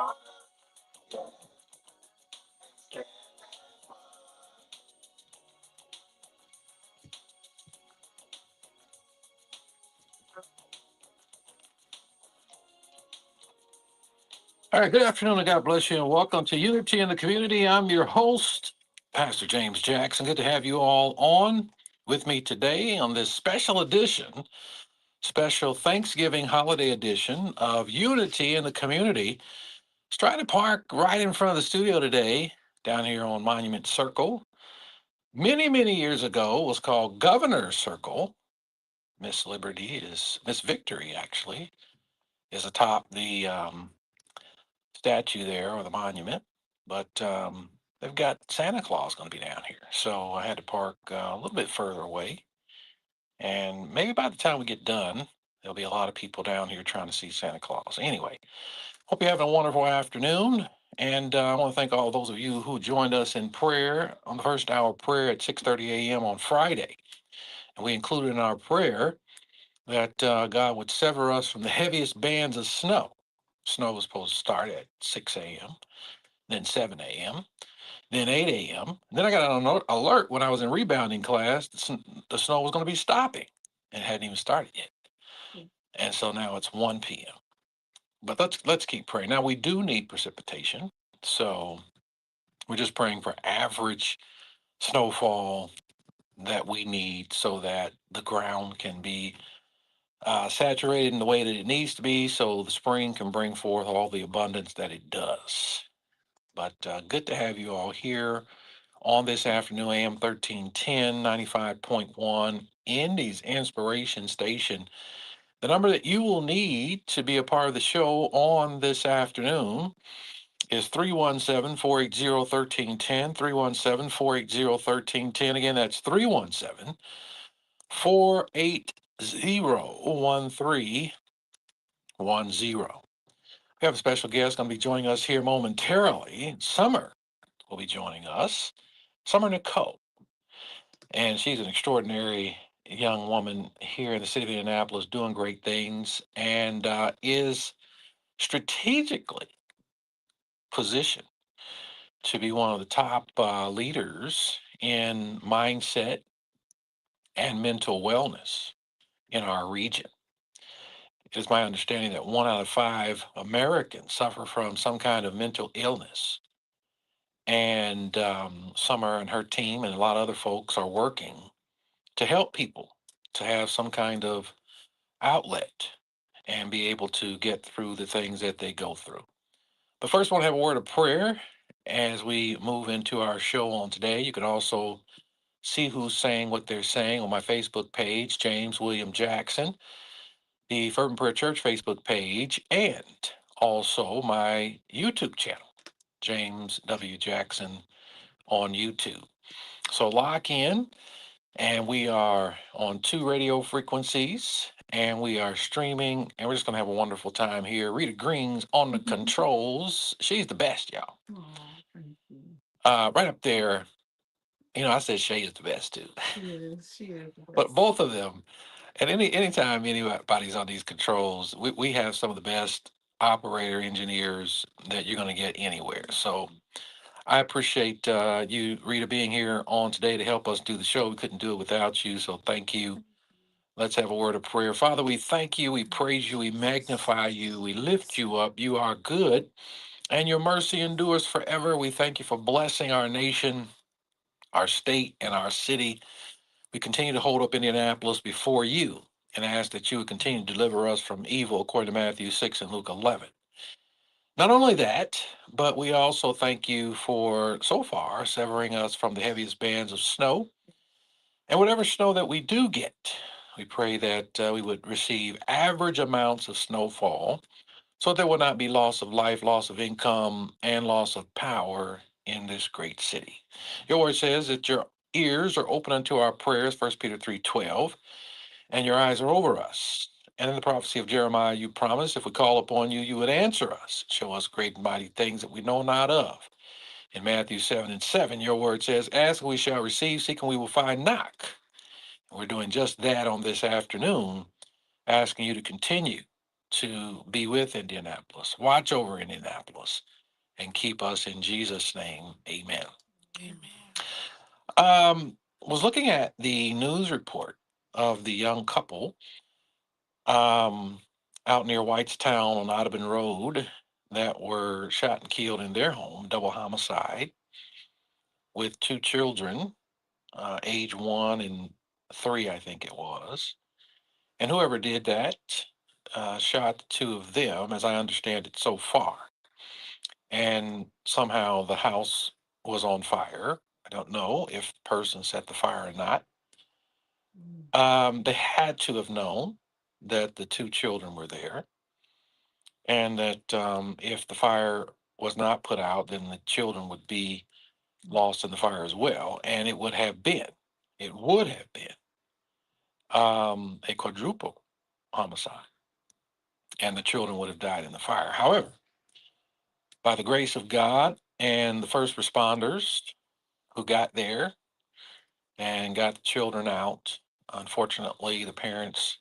All right, good afternoon and God bless you and welcome to Unity in the Community. I'm your host, Pastor James Jackson. Good to have you all on with me today on this special edition, special Thanksgiving holiday edition of Unity in the Community. Stratton Park right in front of the studio today, down here on Monument Circle. Many years ago was called Governor's Circle. Miss Victory actually, is atop the statue there or the monument, but they've got Santa Claus going to be down here. So I had to park a little bit further away. And maybe by the time we get done, there'll be a lot of people down here trying to see Santa Claus. Anyway, hope you're having a wonderful afternoon. And I want to thank all those of you who joined us in prayer on the first hour of prayer at 6:30 a.m. on Friday. And we included in our prayer that God would sever us from the heaviest bands of snow. Snow was supposed to start at 6 a.m., then 7 a.m., then 8 a.m. And then I got an alert when I was in rebounding class that the snow was going to be stopping. It hadn't even started yet. And so now it's 1 p.m. But let's keep praying. Now we do need precipitation. So we're just praying for average snowfall that we need so that the ground can be saturated in the way that it needs to be so the spring can bring forth all the abundance that it does. But good to have you all here on this afternoon, AM 1310, 95.1, Indy's Inspiration Station. The number that you will need to be a part of the show on this afternoon is 317-480-1310, 317-480-1310. Again, that's 317-480-1310. We have a special guest going to be joining us here momentarily. Summer will be joining us. Summer Nicole. And she's an extraordinary young woman here in the city of Indianapolis doing great things and is strategically positioned to be one of the top leaders in mindset and mental wellness in our region. It is my understanding that 1 out of 5 Americans suffer from some kind of mental illness. And Summer and her team and a lot of other folks are working to help people to have some kind of outlet and be able to get through the things that they go through. But first, I want to have a word of prayer as we move into our show on today. You can also see who's saying what they're saying on my Facebook page, James William Jackson, the Fervent Prayer Church Facebook page, and also my YouTube channel, James W. Jackson on YouTube. So lock in. And we are on 2 radio frequencies and we are streaming and we're just going to have a wonderful time here. Rita Green's on the controls. She's the best, y'all. Right up there. You know, I said Shay is the best too. She is but both of them, and anytime anybody's on these controls, we have some of the best operator engineers that you're going to get anywhere. So I appreciate you, Rita, being here on today to help us do the show. We couldn't do it without you, so thank you. Let's have a word of prayer. Father, we thank you, we praise you, we magnify you, we lift you up. You are good, and your mercy endures forever. We thank you for blessing our nation, our state, and our city. We continue to hold up Indianapolis before you and ask that you would continue to deliver us from evil, according to Matthew 6 and Luke 11. Not only that, but we also thank you for so far severing us from the heaviest bands of snow. And whatever snow that we do get, we pray that we would receive average amounts of snowfall so there will not be loss of life, loss of income, and loss of power in this great city. Your word says that your ears are open unto our prayers, 1 Peter 3:12, and your eyes are over us. And in the prophecy of Jeremiah, you promised if we call upon you, you would answer us, show us great and mighty things that we know not of. In Matthew 7:7, your word says, ask and we shall receive, seek and we will find, knock. And we're doing just that on this afternoon, asking you to continue to be with Indianapolis, watch over Indianapolis, and keep us in Jesus' name. Amen. Amen. Was looking at the news report of the young couple um, out near Whitestown on Audubon Road that were shot and killed in their home, double homicide, with two children, age 1 and 3, I think it was. And whoever did that shot the two of them, as I understand it so far. And somehow the house was on fire. I don't know if the person set the fire or not. Mm. They had to have known that the two children were there, and that if the fire was not put out, then the children would be lost in the fire as well. And it would have been a quadruple homicide, and the children would have died in the fire. However, by the grace of God and the first responders who got there and got the children out, unfortunately, the parents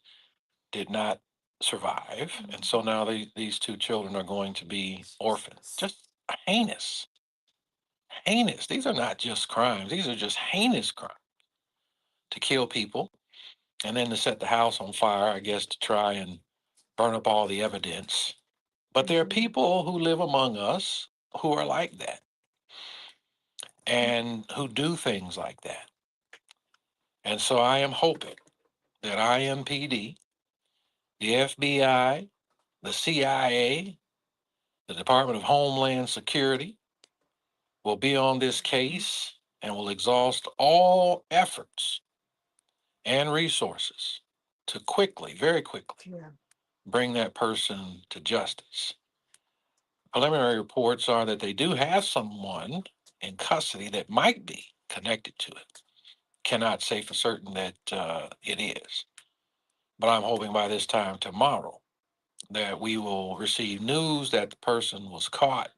did not survive. And so now these two children are going to be orphaned. Just heinous, heinous. These are not just crimes, these are just heinous crimes to kill people and then to set the house on fire, I guess, to try and burn up all the evidence. But there are people who live among us who are like that and who do things like that. And so I am hoping that IMPD, the FBI, the CIA, the Department of Homeland Security will be on this case and will exhaust all efforts and resources to quickly, very quickly, Yeah. bring that person to justice. Preliminary reports are that they do have someone in custody that might be connected to it. Cannot say for certain that it is, but I'm hoping by this time tomorrow that we will receive news that the person was caught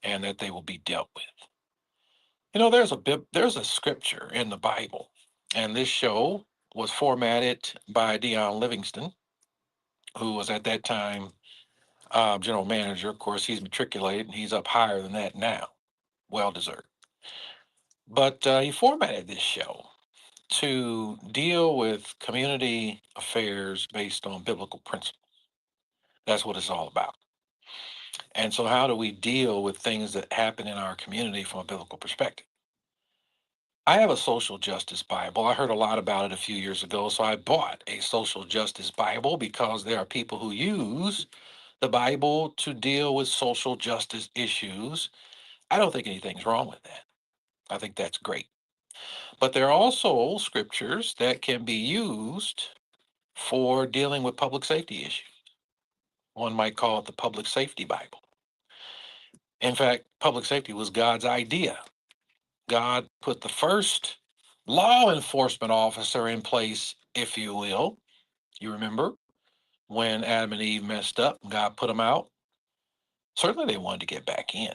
and that they will be dealt with. You know, there's a scripture in the Bible, and this show was formatted by Dion Livingston, who was at that time general manager. Of course, he's matriculated and he's up higher than that now. Well deserved. But he formatted this show to deal with community affairs based on biblical principles. That's what it's all about. And so, how do we deal with things that happen in our community from a biblical perspective? I have a social justice Bible. I heard a lot about it a few years ago, so I bought a social justice Bible because there are people who use the Bible to deal with social justice issues. I don't think anything's wrong with that. I think that's great. But there are also scriptures that can be used for dealing with public safety issues. One might call it the Public Safety Bible. In fact, public safety was God's idea. God put the first law enforcement officer in place, if you will. You remember when Adam and Eve messed up, God put them out. Certainly they wanted to get back in,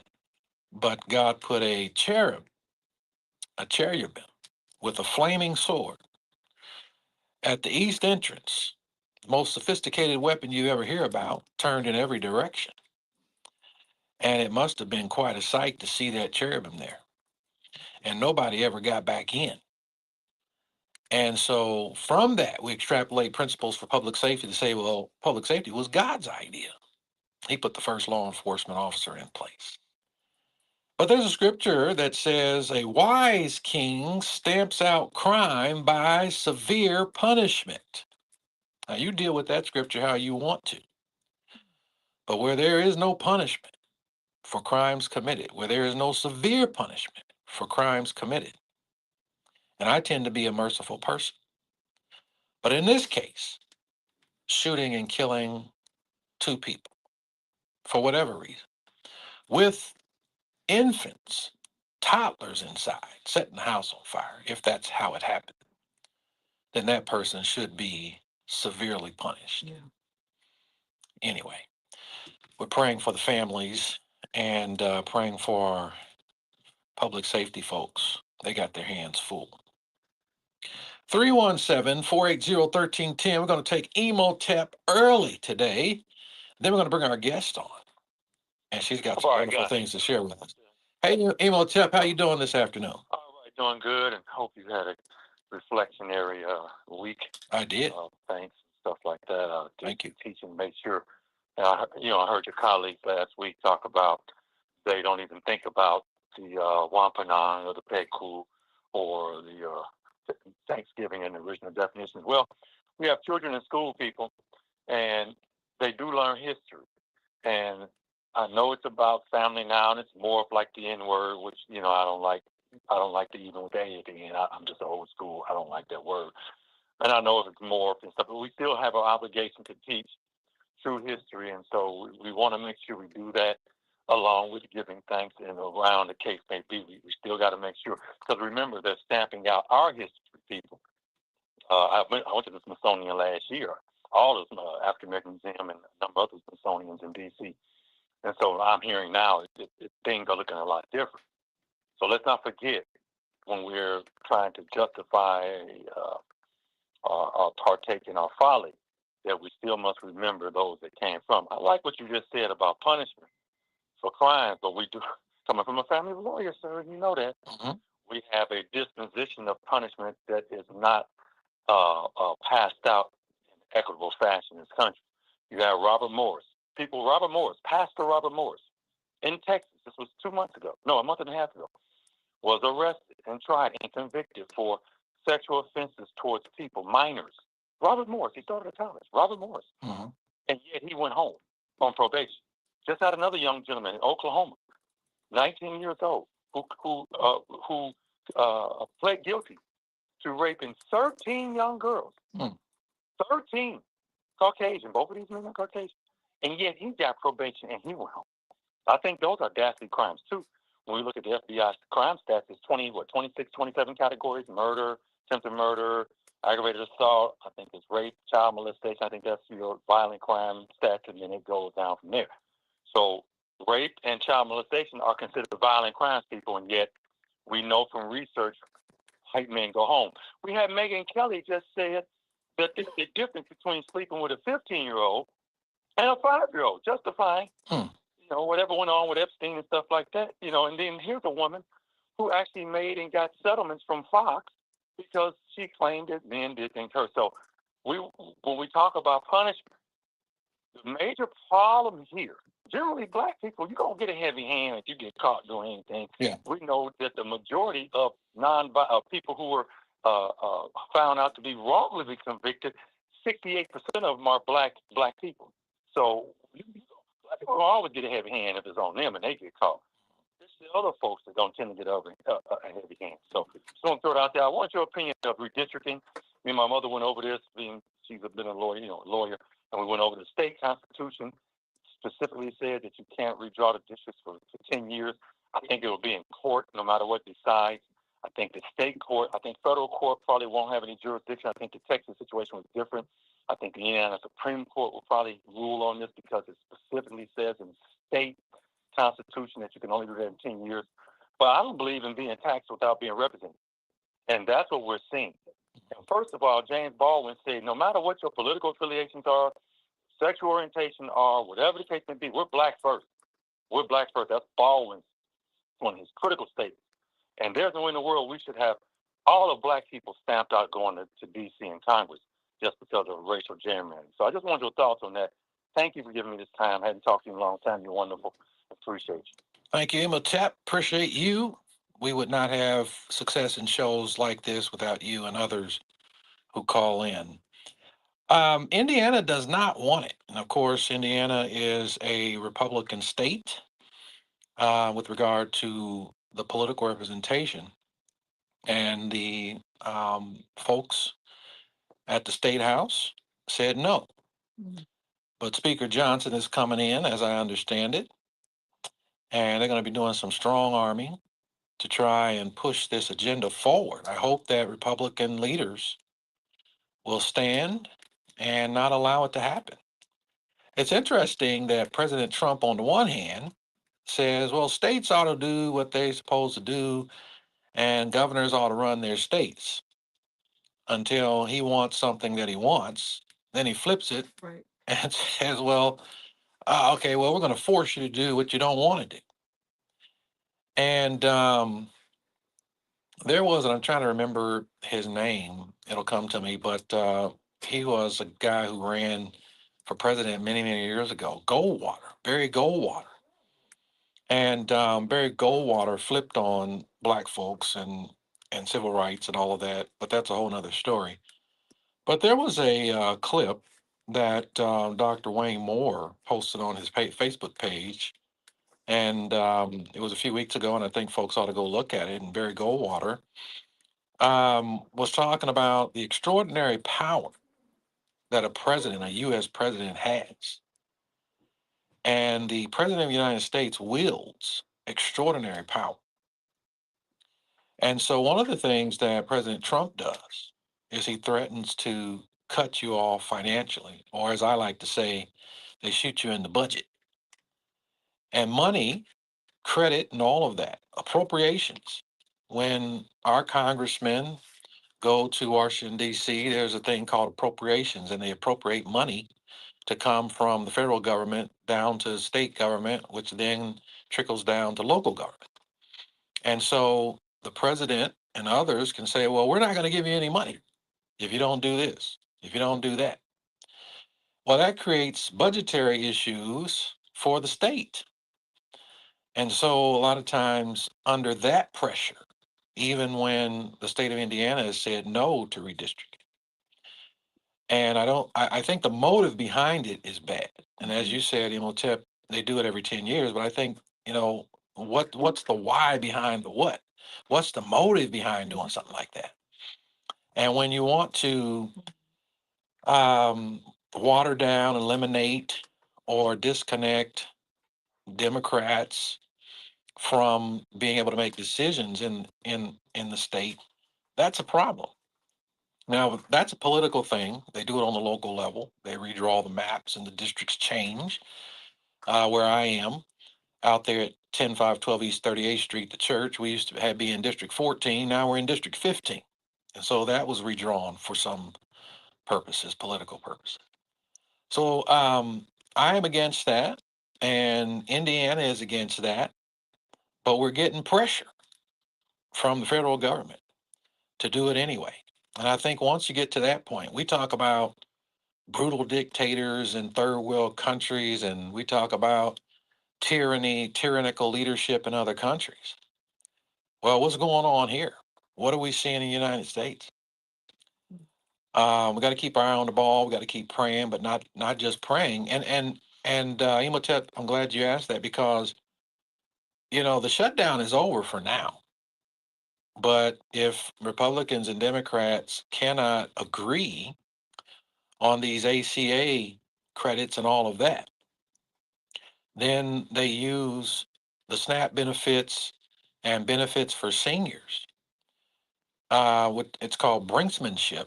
but God put a cherubim with a flaming sword at the east entrance, the most sophisticated weapon you ever hear about, turned in every direction. And it must have been quite a sight to see that cherubim there. And nobody ever got back in. And so from that, we extrapolate principles for public safety to say, well, public safety was God's idea. He put the first law enforcement officer in place. But there's a scripture that says a wise king stamps out crime by severe punishment. Now, you deal with that scripture how you want to. But where there is no punishment for crimes committed, where there is no severe punishment for crimes committed, and I tend to be a merciful person. But in this case, shooting and killing two people for whatever reason, with infants, toddlers inside, setting the house on fire, if that's how it happened, then that person should be severely punished. Yeah. Anyway, we're praying for the families and praying for our public safety folks. They got their hands full. 317-480-1310. We're going to take Emotep early today. Then we're going to bring our guest on, and she's got some wonderful things to share with us. Hey, Emotep, how you doing this afternoon? All right, doing good, and hope you had a reflectionary week. I did. Thanks, stuff like that. Thank you. Teaching, make sure. I heard your colleague last week talk about they don't even think about the Wampanoag or the Peku or the Thanksgiving in the original definitions. Well, we have children in school, people, and they do learn history. And I know it's about family now, and it's more of like the N word, which I don't like. I don't like the even with the A at the end. I'm just old school. I don't like that word. And I know it's more and stuff, but we still have an obligation to teach true history, and so we want to make sure we do that along with giving thanks and around the case may be. We still got to make sure, because remember, they're stamping out our history, people. I went to the Smithsonian last year, all of the African American Museum and a number of other Smithsonians in D.C. And so I'm hearing now things are looking a lot different. So let's not forget when we're trying to justify or partake in our folly that we still must remember those that came from. I like what you just said about punishment for crimes, but we do, coming from a family of lawyers, sir, you know that. Mm-hmm. We have a disposition of punishment that is not passed out in equitable fashion in this country. You have Robert Morris. Pastor Robert Morris, in Texas, this was 2 months ago, no, a month and a half ago, was arrested and tried and convicted for sexual offenses towards people, minors. Robert Morris, he started at college. Robert Morris. Mm-hmm. And yet he went home on probation. Just had another young gentleman in Oklahoma, 19 years old, who pled guilty to raping 13 young girls. 13. Caucasian. Both of these men are Caucasian. And yet he got probation and he went home. I think those are ghastly crimes, too. When we look at the FBI crime stats, it's 26, 27 categories: murder, attempted murder, aggravated assault. I think it's rape, child molestation. I think that's your violent crime stats, and then it goes down from there. So rape and child molestation are considered violent crimes, people, and yet we know from research white men go home. We had Megyn Kelly just said that there's a difference between sleeping with a 15-year-old and a 5-year-old, justifying whatever went on with Epstein and stuff like that, and then here's a woman who actually made and got settlements from Fox because she claimed that men did things to her. So when we talk about punishment, the major problem here, generally black people, you're going to get a heavy hand if you get caught doing anything. Yeah. We know that the majority of people who were found out to be wrongly convicted, 68% of them are black people. So black people always get a heavy hand if it's on them and they get caught. It's the other folks that don't tend to get a heavy hand. So just want to throw it out there. I want your opinion of redistricting. Me and my mother went over this, she's been a lawyer, and we went over the state constitution, specifically said that you can't redraw the districts for 10 years. I think it will be in court no matter what decides. I think the state court, I think federal court probably won't have any jurisdiction. I think the Texas situation was different. I think the Indiana Supreme Court will probably rule on this because it specifically says in the state constitution that you can only do that in 10 years. But I don't believe in being taxed without being represented. And that's what we're seeing. And first of all, James Baldwin said, no matter what your political affiliations are, sexual orientation are, whatever the case may be, we're black first. We're black first. That's Baldwin's one of his critical statements. And there's no way in the world we should have all of black people stamped out going to D.C. and Congress just because of racial gerrymandering. So I just wanted your thoughts on that. Thank you for giving me this time. I hadn't talked to you in a long time. You're wonderful. Appreciate you. Thank you, Emotep. Appreciate you. We would not have success in shows like this without you and others who call in. Indiana does not want it. And of course, Indiana is a Republican state with regard to the political representation. And the folks at the State House said no. But Speaker Johnson is coming in, as I understand it, and they're going to be doing some strong arming to try and push this agenda forward. I hope that Republican leaders will stand and not allow it to happen. It's interesting that President Trump, on the one hand, says, well, states ought to do what they're supposed to do, and governors ought to run their states. until he wants something that he wants. Then he flips it Right. and says, well, okay, well, we're going to force you to do what you don't want to do. And there was, and I'm trying to remember his name, it'll come to me, but he was a guy who ran for president many, many years ago, Goldwater, Barry Goldwater. And Barry Goldwater flipped on black folks and civil rights and all of that, but that's a whole nother story. But there was a clip that Dr. Wayne Moore posted on his Facebook page, and it was a few weeks ago, and I think folks ought to go look at it. And Barry Goldwater was talking about the extraordinary power that a president, a U.S. president, has. And the president of the United States wields extraordinary power. And so, one of the things that President Trump does is he threatens to cut you off financially, or as I like to say, they shoot you in the budget. And money, credit, and all of that, appropriations. When our congressmen go to Washington, D.C., there's a thing called appropriations, and they appropriate money to come from the federal government down to state government, which then trickles down to local government. And so the president and others can say, well, we're not going to give you any money if you don't do this, if you don't do that. Well, that creates budgetary issues for the state. And so a lot of times under that pressure, even when the state of Indiana has said no to redistricting. And I think the motive behind it is bad. And as you said, Imhotep, they do it every 10 years, but I think, what's the why behind the what? What's the motive behind doing something like that? And when you want to water down, eliminate, or disconnect Democrats from being able to make decisions in the state, that's a problem. Now, that's a political thing. They do it on the local level. They redraw the maps and the districts change. Where I am, out there at 10512 East 38th Street, the church, we used to be in District 14. Now we're in District 15. And so that was redrawn for some purposes, political purposes. So I am against that, and Indiana is against that, but we're getting pressure from the federal government to do it anyway. And I think once you get to that point, we talk about brutal dictators in third world countries, and we talk about tyrannical leadership in other countries. Well, what's going on here? What are we seeing in the United States? We got to keep our eye on the ball. We got to keep praying, but not just praying. And Imhotep, I'm glad you asked that because the shutdown is over for now. But if Republicans and Democrats cannot agree on these ACA credits and all of that, then they use the SNAP benefits and benefits for seniors. It's called brinksmanship.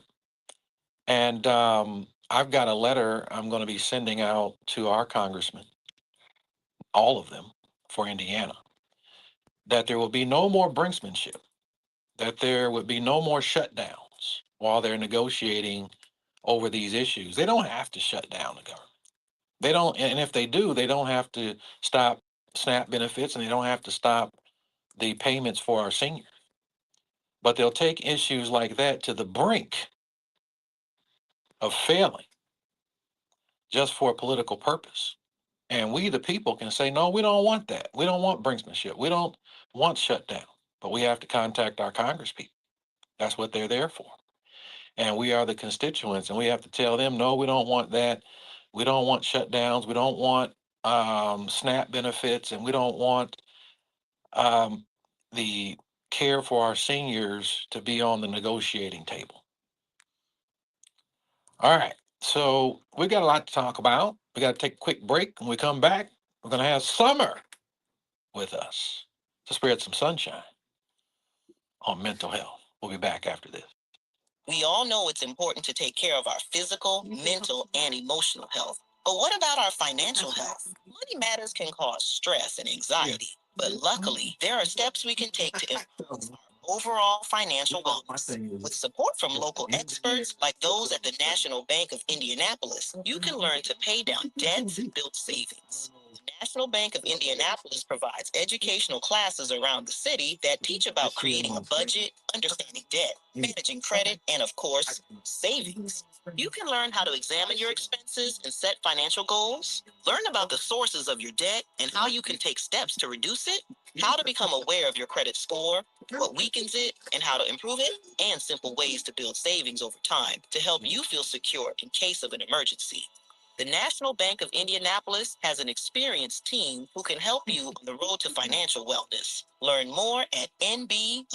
And I've got a letter I'm going to be sending out to our congressmen, all of them for Indiana, that there will be no more brinksmanship, that there would be no more shutdowns while they're negotiating over these issues. They don't have to shut down the government. They don't, and if they do, they don't have to stop SNAP benefits and they don't have to stop the payments for our seniors. But they'll take issues like that to the brink of failing just for a political purpose. And we, the people, can say, no, we don't want that. We don't want brinksmanship. We don't want shutdown. But we have to contact our Congress people. That's what they're there for. And we are the constituents, and we have to tell them, no, we don't want that. We don't want shutdowns. We don't want SNAP benefits, and we don't want the care for our seniors to be on the negotiating table. All right. So we got a lot to talk about. We got to take a quick break. When we come back, we're going to have Summer with us to spread some sunshine on mental health. We'll be back after this. We all know it's important to take care of our physical, mental, and emotional health. But what about our financial health? Money matters can cause stress and anxiety, but luckily, there are steps we can take to improve our overall financial wellness. With support from local experts like those at the National Bank of Indianapolis, you can learn to pay down debts and build savings. The National Bank of Indianapolis provides educational classes around the city that teach about creating a budget, understanding debt, managing credit, and of course, savings. You can learn how to examine your expenses and set financial goals, learn about the sources of your debt and how you can take steps to reduce it, how to become aware of your credit score, what weakens it, and how to improve it, and simple ways to build savings over time to help you feel secure in case of an emergency. The National Bank of Indianapolis has an experienced team who can help you on the road to financial wellness. Learn more at nbofi.com.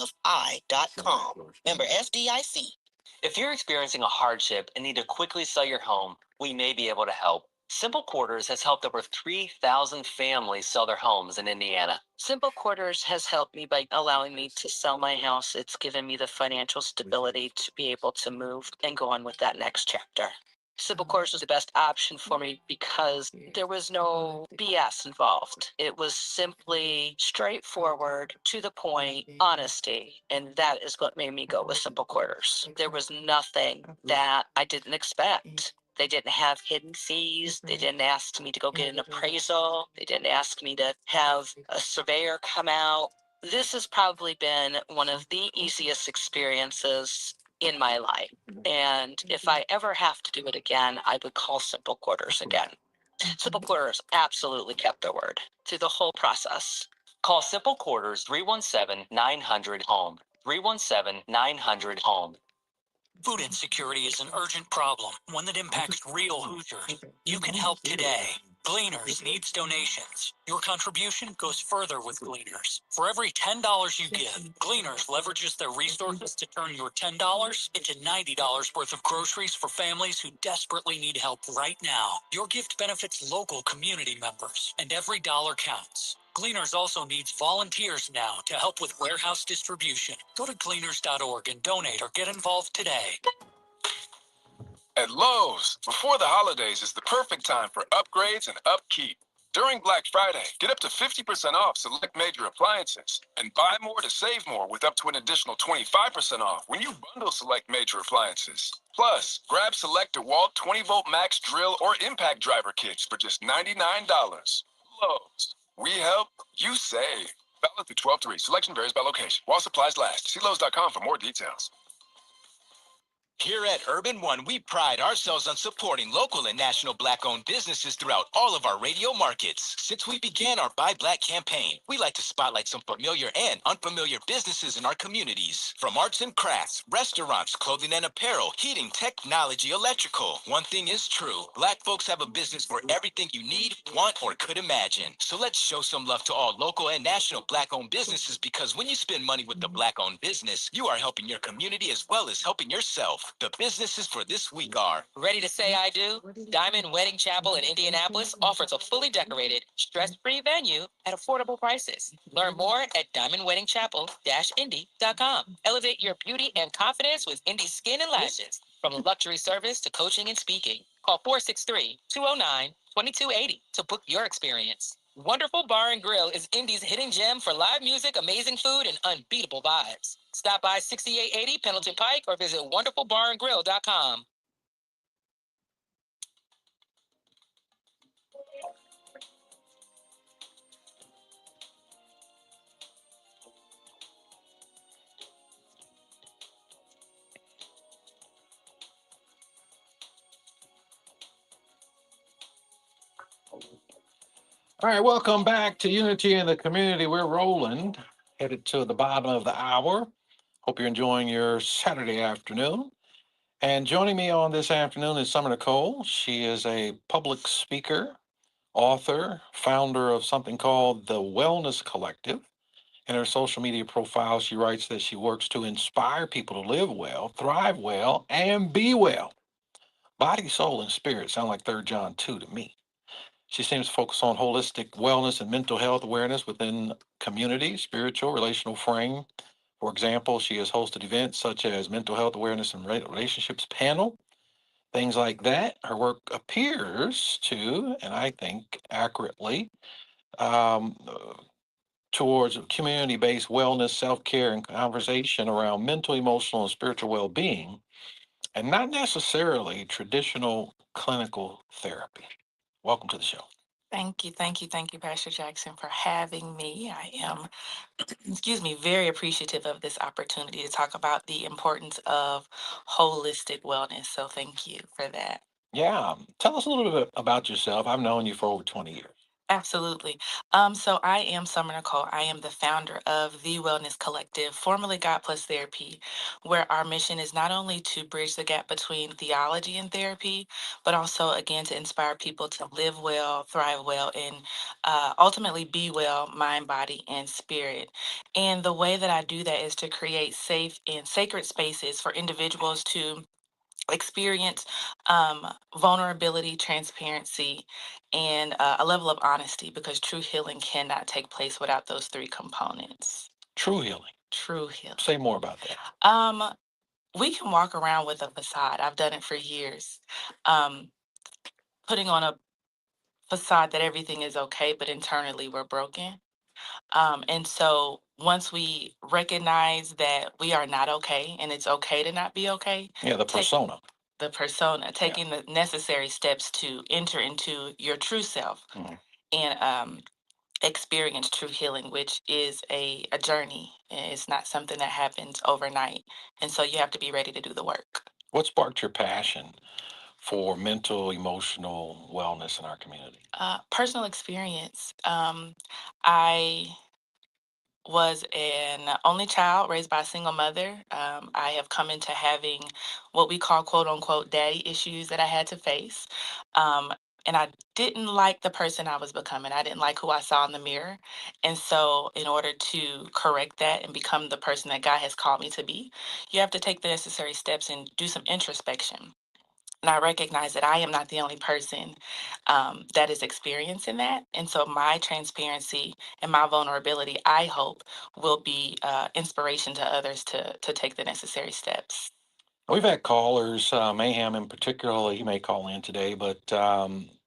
Member FDIC. If you're experiencing a hardship and need to quickly sell your home, we may be able to help. Simple Quarters has helped over 3,000 families sell their homes in Indiana. Simple Quarters has helped me by allowing me to sell my house. It's given me the financial stability to be able to move and go on with that next chapter. Simple Quarters was the best option for me because there was no BS involved. It was simply straightforward, to the point, honesty. And that is what made me go with Simple Quarters. There was nothing that I didn't expect. They didn't have hidden fees. They didn't ask me to go get an appraisal. They didn't ask me to have a surveyor come out. This has probably been one of the easiest experiences in my life. And if I ever have to do it again, I would call Simple Quarters again. Simple Quarters absolutely kept their word through the whole process. Call Simple Quarters 317-900-HOME. 317-900-HOME. Food insecurity is an urgent problem, one that impacts real Hoosiers. You can help today. Gleaners needs donations. Your contribution goes further with Gleaners. For every $10 you give, Gleaners leverages their resources to turn your $10 into $90 worth of groceries for families who desperately need help right now. Your gift benefits local community members, and every dollar counts. Gleaners also needs volunteers now to help with warehouse distribution. Go to gleaners.org and donate or get involved today. At Lowe's, before the holidays is the perfect time for upgrades and upkeep. During Black Friday, get up to 50% off select major appliances and buy more to save more with up to an additional 25% off when you bundle select major appliances. Plus, grab select DeWalt 20-volt max drill or impact driver kits for just $99. Lowe's, we help, you save. Valid through 12/3. Selection varies by location. While supplies last. See Lowe's.com for more details. Here at Urban One, we pride ourselves on supporting local and national Black-owned businesses throughout all of our radio markets. Since we began our Buy Black campaign, we like to spotlight some familiar and unfamiliar businesses in our communities. From arts and crafts, restaurants, clothing and apparel, heating, technology, electrical. One thing is true, Black folks have a business for everything you need, want, or could imagine. So let's show some love to all local and national Black-owned businesses, because when you spend money with the Black-owned business, you are helping your community as well as helping yourself. The businesses for this week are... Ready to say I do? Diamond Wedding Chapel in Indianapolis offers a fully decorated, stress-free venue at affordable prices. Learn more at diamondweddingchapel-indy.com. Elevate your beauty and confidence with Indy Skin and Lashes. From luxury service to coaching and speaking, call 463-209-2280 to book your experience. Wonderful Bar and Grill is Indy's hidden gem for live music, amazing food, and unbeatable vibes. Stop by 6880 Pendleton Pike or visit wonderfulbarandgrill.com. All right, welcome back to Unity in the Community. We're rolling, headed to the bottom of the hour. Hope you're enjoying your Saturday afternoon. And joining me on this afternoon is Summer Nicole. She is a public speaker, author, founder of something called the Wellness Collective. In her social media profile, she writes that she works to inspire people to live well, thrive well, and be well. Body, soul, and spirit sound like 3 John 2 to me. She seems to focus on holistic wellness and mental health awareness within community, spiritual, relational frame. For example, she has hosted events such as Mental Health Awareness and Relationships Panel, things like that. Her work appears to, and I think accurately, um, towards community-based wellness, self-care, and conversation around mental, emotional, and spiritual well-being, and not necessarily traditional clinical therapy. Welcome to the show. Thank you, Pastor Jackson, for having me. I am, excuse me, very appreciative of this opportunity to talk about the importance of holistic wellness. So thank you for that. Yeah, tell us a little bit about yourself. I've known you for over 20 years. Absolutely. So I am Summer Nicole. I am the founder of the Wellness Collective, formerly God Plus Therapy, where our mission is not only to bridge the gap between theology and therapy, but also, again, to inspire people to live well, thrive well, and ultimately be well, mind, body, and spirit. And the way that I do that is to create safe and sacred spaces for individuals to experience vulnerability, transparency, and a level of honesty because true healing cannot take place without those three components. True healing. True healing. Say more about that. We can walk around with a facade. I've done it for years. Putting on a facade that everything is okay, but internally we're broken. And so once we recognize that we are not okay and it's okay to not be okay, Yeah, the persona. taking the necessary steps to enter into your true self Mhm. and experience true healing, which is a journey. And it's not something that happens overnight. And so you have to be ready to do the work. What sparked your passion for mental, emotional wellness in our community? Personal experience. I was an only child raised by a single mother. I have come into having what we call quote unquote daddy issues that I had to face. Um, and I didn't like the person I was becoming. I didn't like who I saw in the mirror. And so, in order to correct that and become the person that God has called me to be, you have to take the necessary steps and do some introspection. And I recognize that I am not the only person that is experiencing that. And so my transparency and my vulnerability, I hope, will be inspiration to others to take the necessary steps. We've had callers, Mayhem in particular, he may call in today, but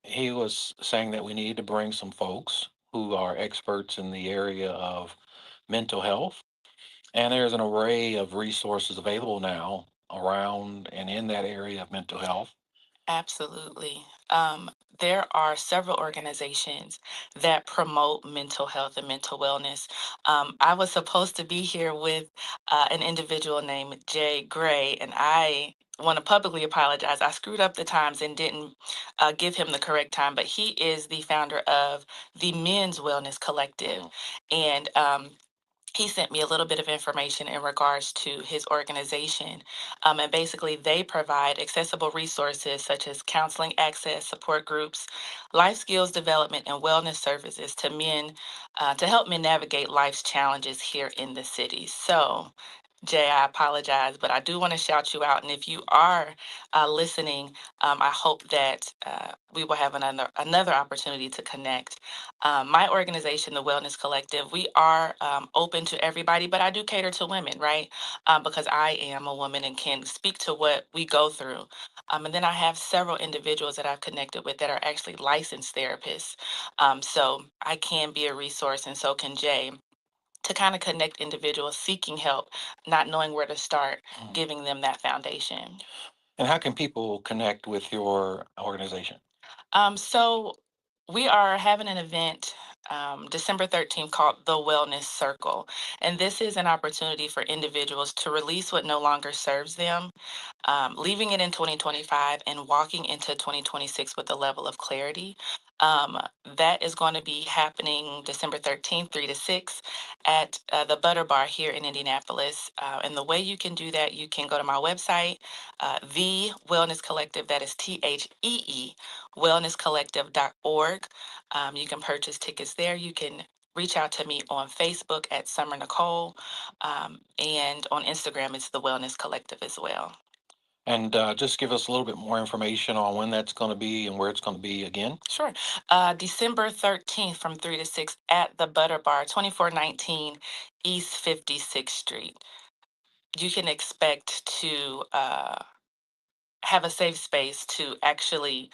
he was saying that we need to bring some folks who are experts in the area of mental health. And there's an array of resources available now around and in that area of mental health. Absolutely. There are several organizations that promote mental health and mental wellness. I was supposed to be here with an individual named Jay Gray, and I want to publicly apologize. I screwed up the times and didn't give him the correct time, but he is the founder of the Men's Wellness Collective. And he sent me a little bit of information in regards to his organization. And basically, they provide accessible resources such as counseling access, support groups, life skills development, and wellness services to men to help men navigate life's challenges here in the city. So, Jay, I apologize, but I do want to shout you out. And if you are listening, I hope that we will have another opportunity to connect. My organization, the Wellness Collective, we are open to everybody, but I do cater to women, right? Because I am a woman and can speak to what we go through. And then I have several individuals that I've connected with that are actually licensed therapists. So I can be a resource, and so can Jay, to kind of connect individuals seeking help, not knowing where to start, giving them that foundation. And how can people connect with your organization? So we are having an event December 13th called the Wellness Circle. And this is an opportunity for individuals to release what no longer serves them, leaving it in 2025 and walking into 2026 with a level of clarity. Um, that is going to be happening December 13th, 3 to 6 at the Butter Bar here in Indianapolis. And the way you can do that, you can go to my website, The Wellness Collective, that is THEE, wellnesscollective.org. You can purchase tickets there. You can reach out to me on Facebook at Summer Nicole, and on Instagram, it's the Wellness Collective as well. And just give us a little bit more information on when that's going to be and where it's going to be again. Sure. December 13th from 3 to 6 at the Butter Bar, 2419 East 56th Street. You can expect to have a safe space to actually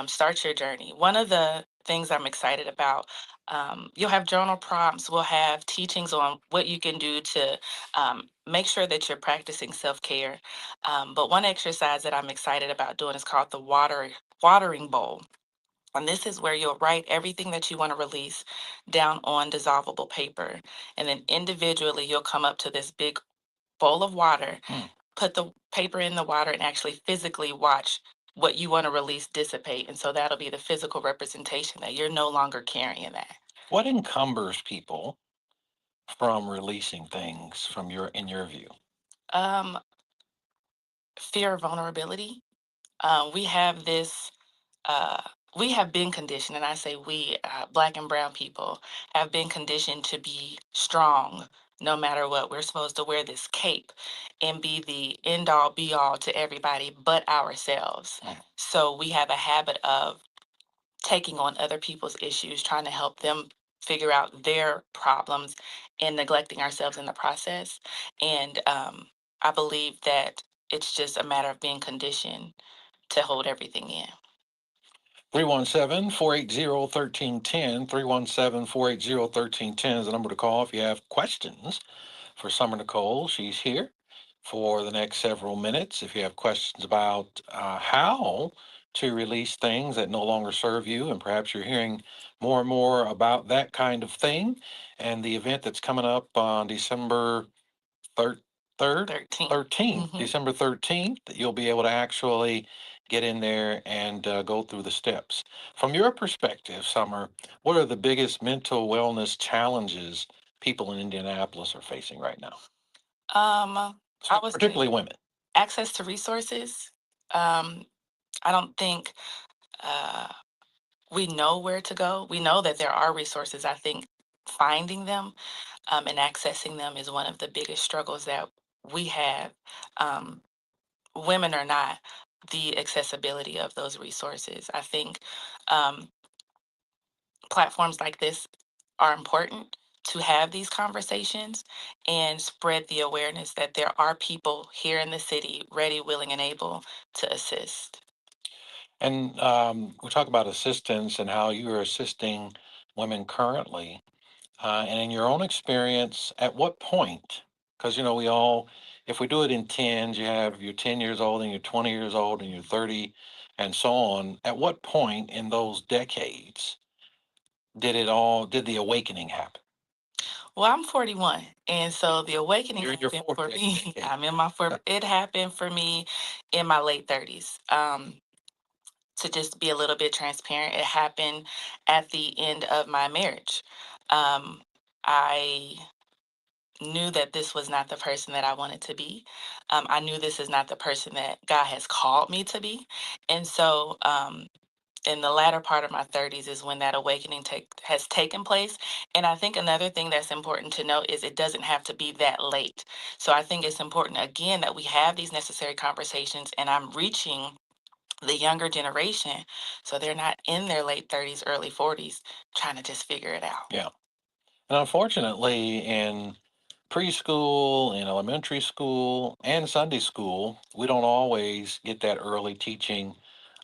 start your journey. One of the things I'm excited about, You'll have journal prompts. We'll have teachings on what you can do to make sure that you're practicing self-care. But one exercise that I'm excited about doing is called the watering bowl. And this is where you'll write everything that you want to release down on dissolvable paper. And then individually, you'll come up to this big bowl of water, put the paper in the water, and actually physically watch what you want to release dissipate. And so that'll be the physical representation that you're no longer carrying that. What encumbers people from releasing things in your view? Um, Fear of vulnerability. We have this, uh, we have been conditioned, and I say we, Black and Brown people, have been conditioned to be strong no matter what. We're supposed to wear this cape and be the end all be all to everybody but ourselves. So we have a habit of taking on other people's issues, trying to help them figure out their problems and neglecting ourselves in the process. And I believe that it's just a matter of being conditioned to hold everything in. 317-480-1310. 317-480-1310 is the number to call if you have questions for Summer Nicole. She's here for the next several minutes. If you have questions about how to release things that no longer serve you, and perhaps you're hearing more and more about that kind of thing, and the event that's coming up on December 13th, 13. December 13th, that you'll be able to actually get in there and go through the steps. From your perspective, Summer, what are the biggest mental wellness challenges people in Indianapolis are facing right now? I would say Particularly women. access to resources. I don't think we know where to go. We know that there are resources. I think finding them and accessing them is one of the biggest struggles that we have. Um, Women or not, the accessibility of those resources. I think um, platforms like this are important to have these conversations and spread the awareness that there are people here in the city ready, willing, and able to assist. And we talk about assistance and how you are assisting women currently. And in your own experience, at what point? Because, we all, if we do it in tens, you have you're 10 years old and you're 20 years old and you're 30 and so on. At what point in those decades did the awakening happen? Well, I'm 41, and so the awakening You're in your happened fourth for me. decade. I'm in my fourth. It happened for me in my late 30s. To just be a little bit transparent, it happened at the end of my marriage. I knew that this was not the person that I wanted to be. I knew this is not the person that God has called me to be. And so, in the latter part of my 30s is when that awakening has taken place. And I think another thing that's important to note is it doesn't have to be that late. So I think it's important, again, that we have these necessary conversations, and I'm reaching the younger generation so they're not in their late 30s, early 40s trying to just figure it out. Yeah. And unfortunately, in preschool, in elementary school, and Sunday school, we don't always get that early teaching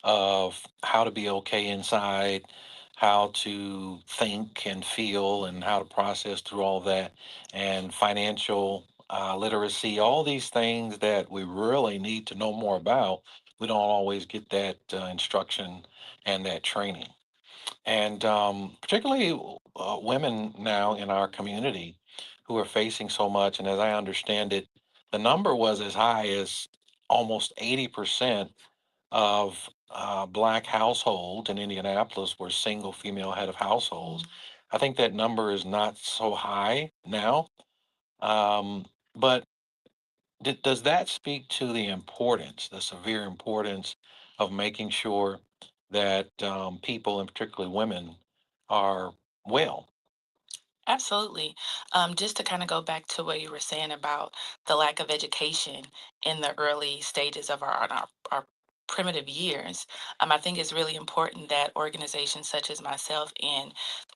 of how to be okay inside, how to think and feel, and how to process through all that, and financial literacy, all these things that we really need to know more about. We don't always get that instruction and that training. And particularly women now in our community who are facing so much. And as I understand it, the number was as high as almost 80% of Black households in Indianapolis were single female head of households. I think that number is not so high now. But does that speak to the importance, the severe importance of making sure that people, and particularly women, are well? Absolutely. Just to kind of go back to what you were saying about the lack of education in the early stages of our primitive years, I think it's really important that organizations such as myself and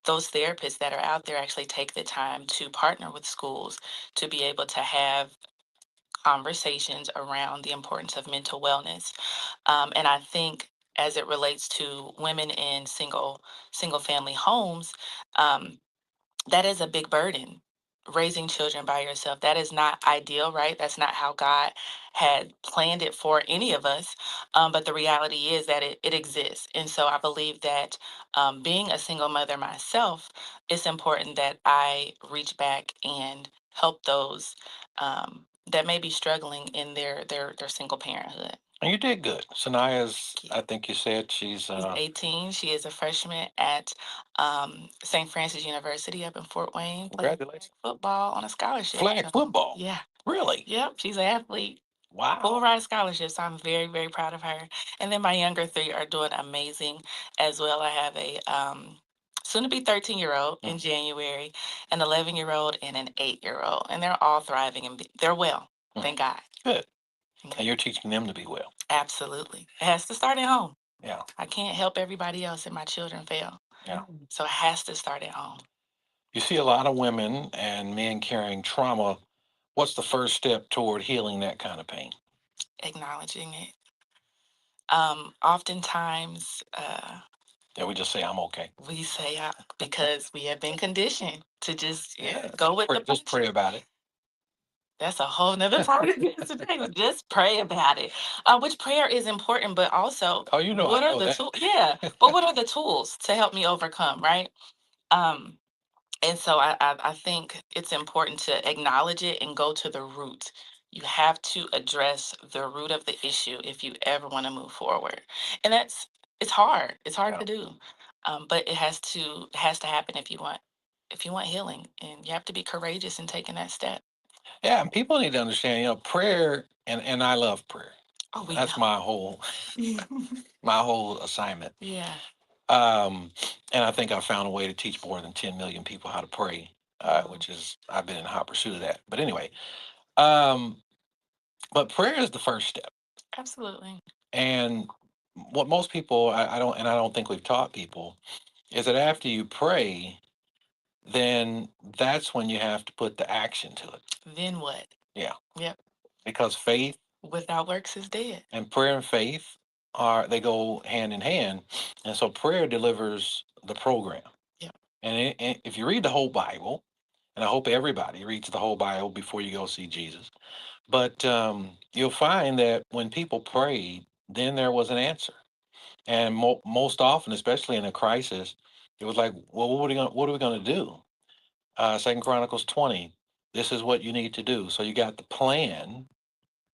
those therapists that are out there actually take the time to partner with schools to be able to have conversations around the importance of mental wellness. And I think as it relates to women in single family homes, um, that is a big burden. Raising children by yourself, that is not ideal, right? That's not how God had planned it for any of us. But the reality is that it exists. And so I believe that being a single mother myself, it's important that I reach back and help those that may be struggling in their single parenthood. And you did good. Sanaya's, I think you said she's She's 18. She is a freshman at St. Francis University up in Fort Wayne. Playing congratulations. football on a scholarship. Flag So, football. yeah. Really? Yep. She's an athlete. Full Wow. ride scholarship. So I'm very, very proud of her. And then my younger three are doing amazing as well. I have a soon to be 13-year-old in January, an 11-year-old, and an 8-year-old. And they're all thriving and they're well. Thank God. Good. And you're teaching them to be well. Absolutely. It has to start at home. Yeah. I can't help everybody else and my children fail. Yeah. So it has to start at home. You see a lot of women and men carrying trauma. What's the first step toward healing that kind of pain? Acknowledging it. Oftentimes, Yeah, we just say, I'm okay. we say because we have been conditioned to just go with the Just pray punches. about it. That's a whole nother topic today. Just pray about it. Which prayer is important, but also Oh, you know, what I are know the that. tools? Yeah, but what are the tools to help me overcome, right? Um, and so I think it's important to acknowledge it and go to the root. You have to address the root of the issue if you ever want to move forward. And it's hard. It's hard to do. But it has to happen if you want healing. And you have to be courageous in taking that step. Yeah, and people need to understand, prayer, and I love prayer. Oh, we That's know. my whole assignment. Yeah. And I think I found a way to teach more than 10 million people how to pray, which is, I've been in hot pursuit of that. But anyway, but prayer is the first step. Absolutely. And what most people, I don't think we've taught people, is that after you pray, then that's when you have to put the action to it. Then what? Yeah. Yep. Because faith Without works is dead. and prayer and faith they go hand in hand. And so prayer delivers the program. Yep. And if you read the whole Bible, and I hope everybody reads the whole Bible before you go see Jesus, but you'll find that when people prayed, then there was an answer. And most often, especially in a crisis, it was like, well, what are we going to do? 2 Chronicles 20, this is what you need to do. So you got the plan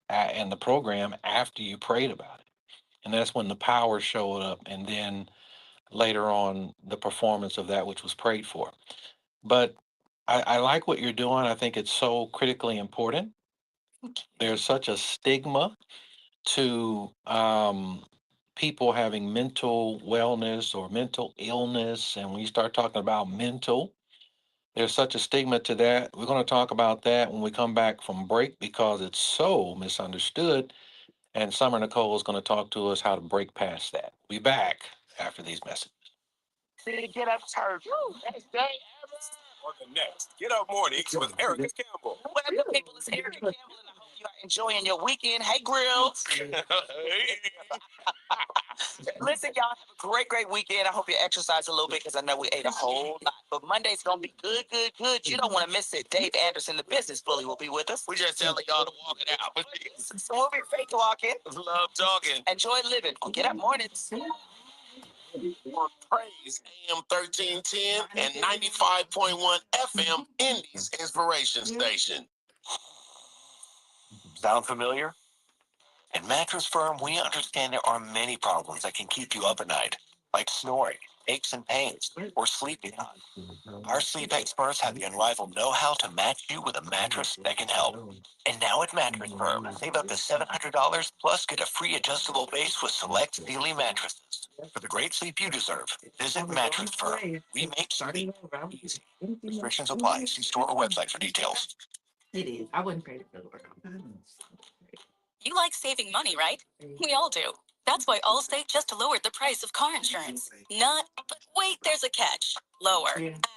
and the program after you prayed about it. And that's when the power showed up. And then later on, the performance of that which was prayed for. But I like what you're doing. I think it's so critically important. There's such a stigma to people having mental wellness or mental illness. And when you start talking about mental, there's such a stigma to that. We're going to talk about that when we come back from break because it's so misunderstood. And Summer Nicole is going to talk to us how to break past that. We'll be back after these messages. Get up, church. Best day ever. On the next Get Up Mornings with Erica Campbell. What up, good people? It's Erica Campbell, and I hope you are enjoying your weekend. Hey, Grills. Listen, y'all have a great, great weekend. I hope you exercise a little bit because I know we ate a whole lot. But Monday's going to be good, good, good. You don't want to miss it. Dave Anderson, the business bully, will be with us. We just telling y'all to walk it out. So we'll be fake walking. Love talking. Enjoy living on Get Up Mornings. Praise AM 1310 and 95.1 FM Indies Inspiration Station. Sound familiar? At Mattress Firm, we understand there are many problems that can keep you up at night, like snoring, aches and pains, or sleeping on. Our sleep experts have the unrivaled know-how to match you with a mattress that can help. And now at Mattress Firm, save up to $700 plus get a free adjustable base with select Sealy mattresses. For the great sleep you deserve, visit Mattress Firm. We make sleep easy. Restrictions apply. See store or website for details. It is. I wasn't afraid to go to work. You like saving money, right? We all do. That's why Allstate just lowered the price of car insurance. But wait, there's a catch. Lower.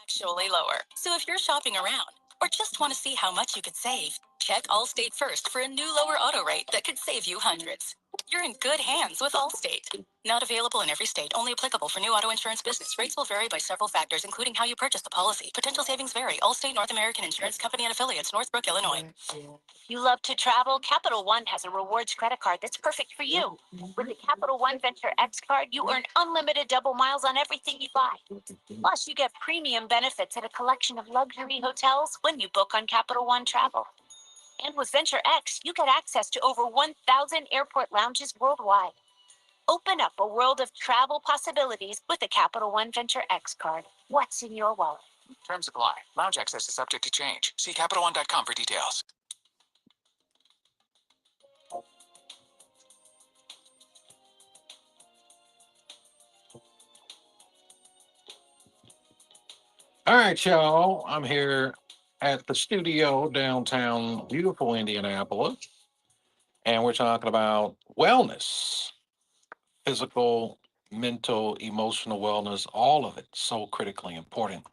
Actually lower. So if you're shopping around or just want to see how much you could save, Check Allstate first for a new lower auto rate that could save you hundreds. You're in good hands with Allstate. Not available in every state, only applicable for new auto insurance business. Rates will vary by several factors, including how you purchase the policy. Potential savings vary. Allstate North American Insurance Company and affiliates, Northbrook, Illinois. You love to travel? Capital One has a rewards credit card that's perfect for you. With the Capital One Venture X card, you earn unlimited double miles on everything you buy. Plus, you get premium benefits at a collection of luxury hotels when you book on Capital One Travel. And with Venture X, you get access to over 1,000 airport lounges worldwide. Open up a world of travel possibilities with the Capital One Venture X card. What's in your wallet? Terms apply. Lounge access is subject to change. See CapitalOne.com for details. All right, y'all. I'm here at the studio downtown, beautiful Indianapolis, and we're talking about wellness, physical, mental, emotional wellness, all of it so critically important.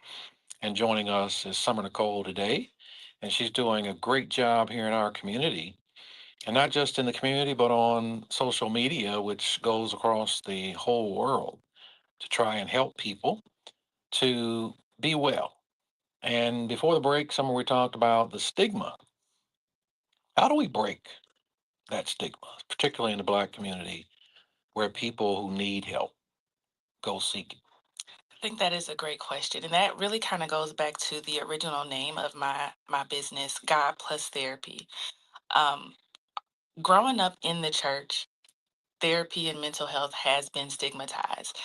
And joining us is Summer Nicole today, and she's doing a great job here in our community, and not just in the community, but on social media, which goes across the whole world to try and help people to be well. And before the break, Summer, we talked about the stigma. How do we break that stigma, particularly in the Black community, where people who need help go seek it? I think that is a great question, and that really kind of goes back to the original name of my business, God Plus Therapy. Um, Growing up in the church, therapy and mental health has been stigmatized.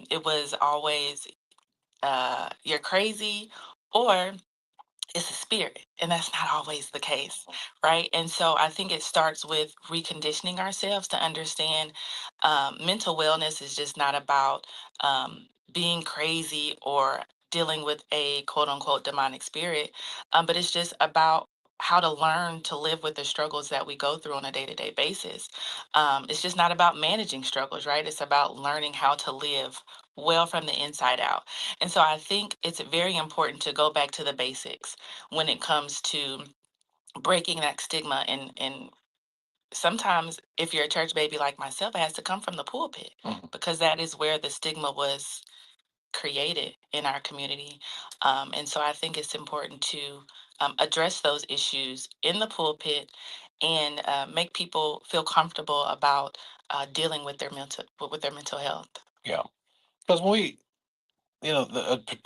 It was always you're crazy or it's a spirit, and that's not always the case, right? And so I think it starts with reconditioning ourselves to understand mental wellness is just not about being crazy or dealing with a quote unquote demonic spirit, but it's just about how to learn to live with the struggles that we go through on a day-to-day basis. It's just not about managing struggles, right? It's about learning how to live well from the inside out. And so I think it's very important to go back to the basics when it comes to breaking that stigma. And sometimes if you're a church baby like myself, it has to come from the pulpit because that is where the stigma was created in our community. And so I think it's important to address those issues in the pulpit and make people feel comfortable about dealing with their mental health. Yeah, because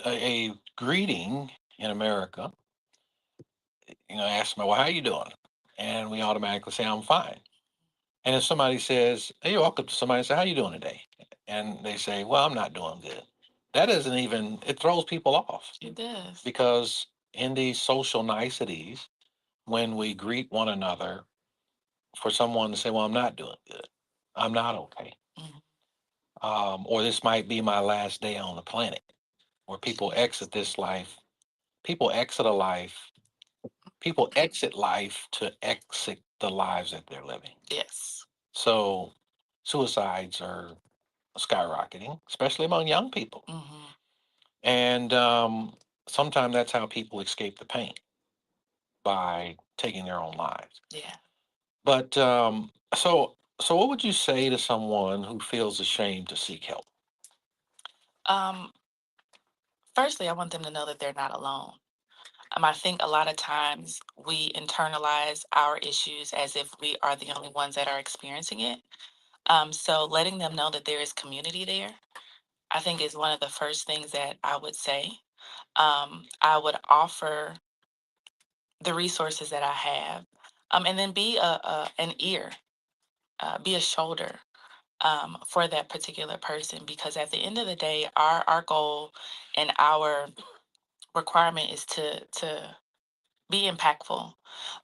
a greeting in America, ask me, well, how you doing? And we automatically say, I'm fine. And if somebody says, hey, you walk up to somebody and say, how you doing today? And they say, well, I'm not doing good. That isn't even, it throws people off It does. because in these social niceties, when we greet one another, for someone to say, well, I'm not doing good, I'm not okay. Or this might be my last day on the planet, where people exit this life, people exit a life, people exit life to exit the lives that they're living. Yes. So suicides are skyrocketing, especially among young people. And sometimes that's how people escape the pain, by taking their own lives. Yeah. But so what would you say to someone who feels ashamed to seek help? Firstly, I want them to know that they're not alone. I think a lot of times we internalize our issues as if we are the only ones that are experiencing it. So letting them know that there is community there, I think is one of the first things that I would say. I would offer the resources that I have, and then be an ear, be a shoulder for that particular person. Because at the end of the day, our goal and our requirement is to be impactful,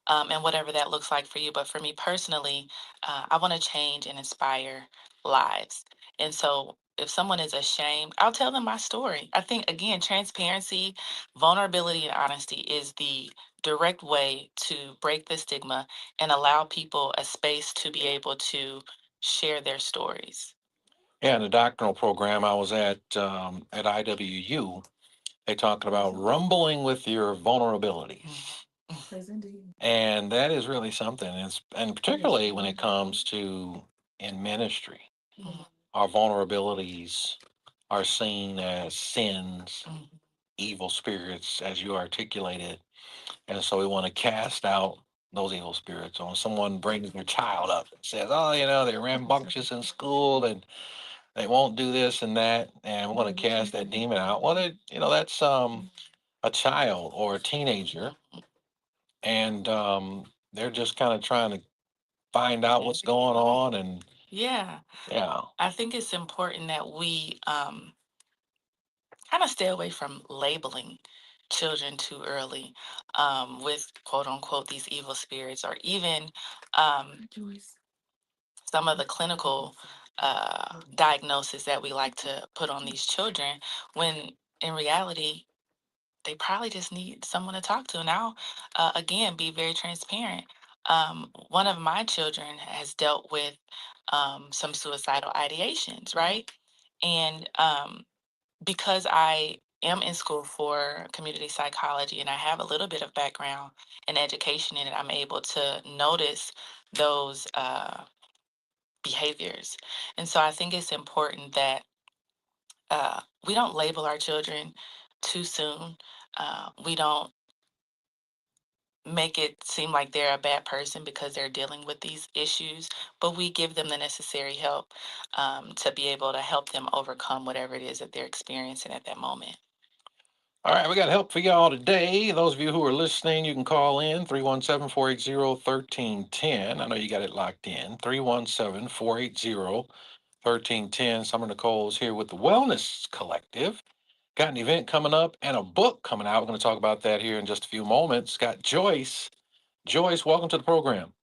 and whatever that looks like for you. But for me personally, I want to change and inspire lives. And so if someone is ashamed, I'll tell them my story. I think, again, transparency, vulnerability, and honesty is the direct way to break the stigma and allow people a space to be able to share their stories. Yeah, in the doctoral program I was at IWU, they talked about rumbling with your vulnerabilities. And that is really something. And particularly when it comes to in ministry, our vulnerabilities are seen as sins, evil spirits, as you articulated. And so we want to cast out those evil spirits. So when someone brings their child up and says, oh, they're rambunctious in school and they won't do this and that, and we want to cast that demon out. Well, that's a child or a teenager, and they're just kind of trying to find out what's going on. And Yeah, yeah, I think it's important that we kind of stay away from labeling children too early with quote unquote these evil spirits, or even um, some of the clinical diagnosis that we like to put on these children, when in reality they probably just need someone to talk to. And I'll again be very transparent. One of my children has dealt with some suicidal ideations, right? And because I am in school for community psychology and I have a little bit of background and education in it, I'm able to notice those behaviors. And so I think it's important that we don't label our children too soon. We don't make it seem like they're a bad person because they're dealing with these issues, but we give them the necessary help to be able to help them overcome whatever it is that they're experiencing at that moment. all right, we got help for y'all today. Those of you who are listening, you can call in 317-480-1310. I know you got it locked in. 317-480-1310. Summer Nicole is here with the Wellness Collective. Got an event coming up and a book coming out. We're going to talk about that here in just a few moments. Got Joyce. Joyce, welcome to the program.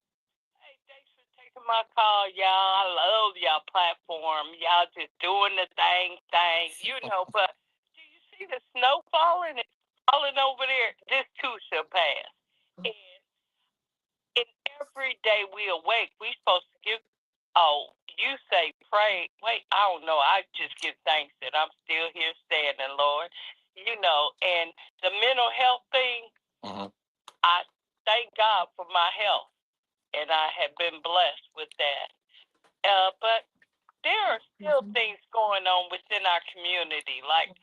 Hey, thanks for taking my call, y'all. I love y'all platform. Y'all just doing the thing, but do you see the snow falling? It's falling over there. This too shall pass. And every day we awake, we supposed to give, you say pray. Wait, I don't know. I just give thanks that I'm still here standing, Lord. And the mental health thing, I thank God for my health, and I have been blessed with that. But there are still things going on within our community. Like,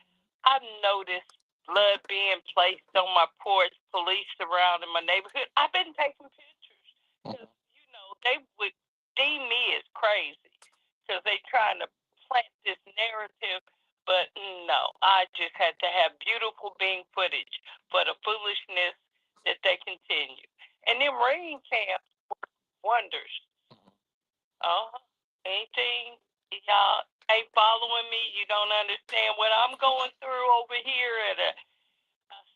I've noticed blood being placed on my porch, police surrounding my neighborhood. I've been taking pictures because, they would deem me as crazy because they trying to plant this narrative. But no, I just had to have beautiful being footage for the foolishness that they continue. And then rain camps wonders. Anything y'all ain't following me, you don't understand what I'm going through over here at a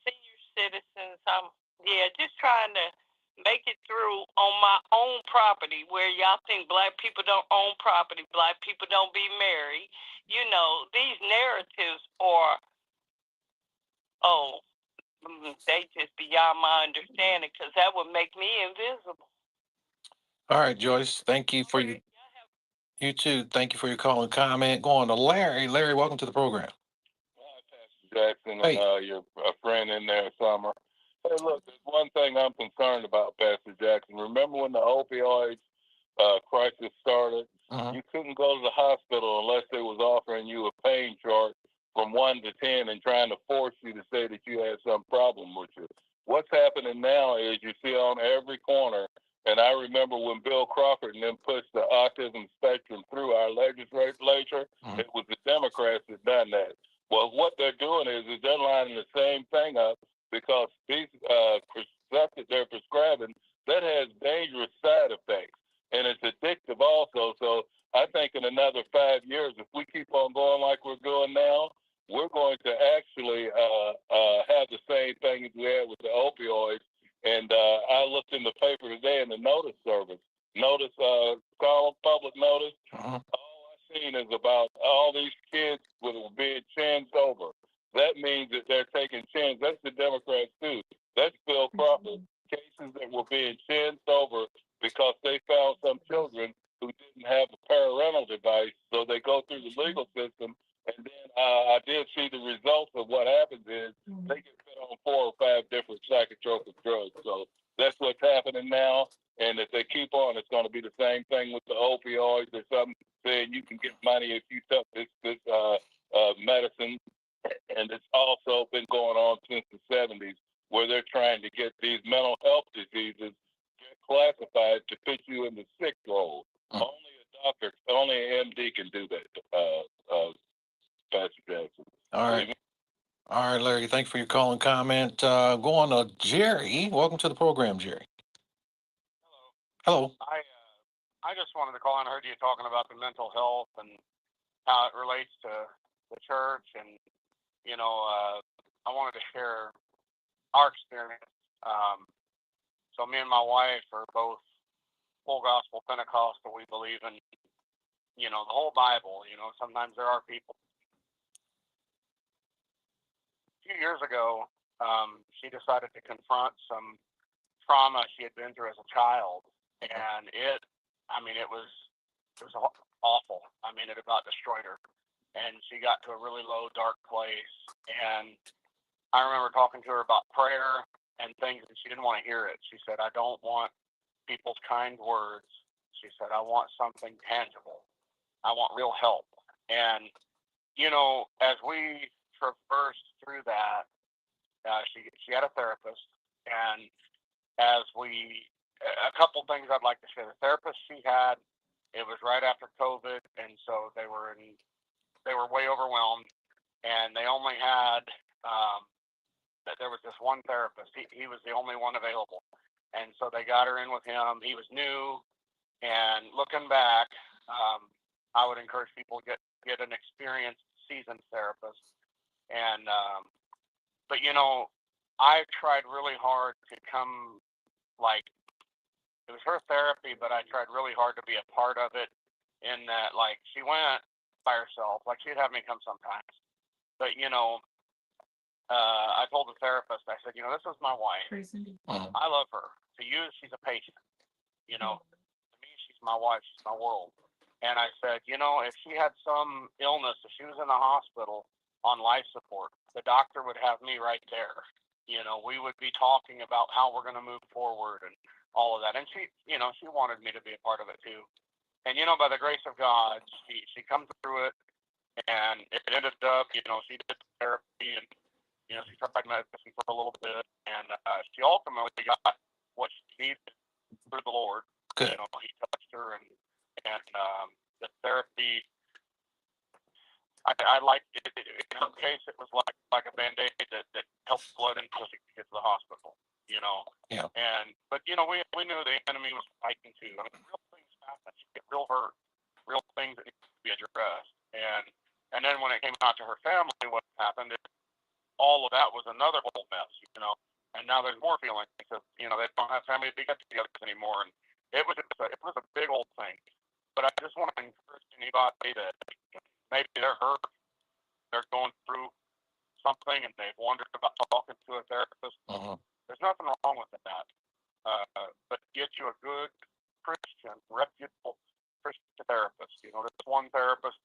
senior citizens. I'm just trying to make it through on my own property where y'all think black people don't own property, black people don't be married. These narratives are they just beyond my understanding because that would make me invisible. All right, Joyce. Thank you for you too. Thank you for your call and comment. Going to Larry. Larry, welcome to the program. Jackson, Hey. Your friend in there, Summer. Hey, look, there's one thing I'm concerned about, Pastor Jackson. Remember when the opioid crisis started? You couldn't go to the hospital unless they was offering you a pain chart from 1 to 10 and trying to force you to say that you had some problem with you. What's happening now is you see on every corner, and I remember when Bill Crawford and them pushed the autism spectrum through our legislature, it was the Democrats that done that. Well, what they're doing is they're lining the same thing up because these stuff that they're prescribing, that has dangerous side effects, and it's addictive also. So I think in another 5 years, if we keep on going like we're going now, we're going to actually have the same thing as we had with the opioids. And I looked in the paper today in the notice service. Call public notice. All I've seen is about all these kids being chins over. That means that they're taking chins. That's the Democrats too. That's Bill Crawford. Cases that were being chins over because they found some children who didn't have a parental device, so they go through the legal system. And then I did see the results of what happens is they get put on 4 or 5 different with psychotropic drugs. So that's what's happening now. And if they keep on, it's going to be the same thing with the opioids or something, saying you can get money if you took this medicine. And it's also been going on since the 70s, where they're trying to get these mental health diseases classified to put you in the sick role. Only a doctor, only an MD can do that, Pastor Jackson. All right. All right, Larry, thanks for your call and comment. Go on to Jerry. Welcome to the program, Jerry. Hello. I just wanted to call in. I heard you talking about the mental health and how it relates to the church, and I wanted to share our experience. So me and my wife are both full gospel Pentecostal. We believe in the whole Bible. Sometimes there are people. A few years ago, she decided to confront some trauma she had been through as a child, and it was awful. I mean, it about destroyed her, and she got to a really low, dark place. And I remember talking to her about prayer and things, and she didn't want to hear it. She said, "I don't want people's kind words." She said, "I want something tangible. I want real help." And as we traversed through that, she had a therapist, and a couple things I'd like to share. The therapist she had, it was right after COVID, and so they were way overwhelmed, and they only had there was just one therapist. He was the only one available, and so they got her in with him. He was new, and looking back, I would encourage people to get an experienced, seasoned therapist. And but I tried really hard to come, like, it was her therapy, but I tried really hard to be a part of it, in that, like, she went by herself. Like, she'd have me come sometimes, but I told the therapist, I said, this is my wife. I love her. To you, she's a patient. To me, she's my wife. She's my world. And I said, if she had some illness, if she was in the hospital on life support, the doctor would have me right there. We would be talking about how we're going to move forward and all of that. And she wanted me to be a part of it too. And by the grace of God, she come through it, and it ended up, she did therapy, and she tried medicine for a little bit, and she ultimately got what she needed through the Lord. Good. He touched her, and the therapy. I liked it. In her case, it was like a Band-Aid that helped blood and pussy to get to the hospital. Yeah. But we knew the enemy was fighting too. I mean, real things happen. She get real hurt, real things that need to be addressed. And then when it came out to her family, what happened is all of that was another whole mess. And now there's more feelings because they don't have family to get together anymore, and it was a big old thing. But I just want to encourage anybody that maybe they're hurt, they're going through something, and they've wondered about talking to a therapist. There's nothing wrong with that. But get you a good Christian, reputable Christian therapist. There's one therapist.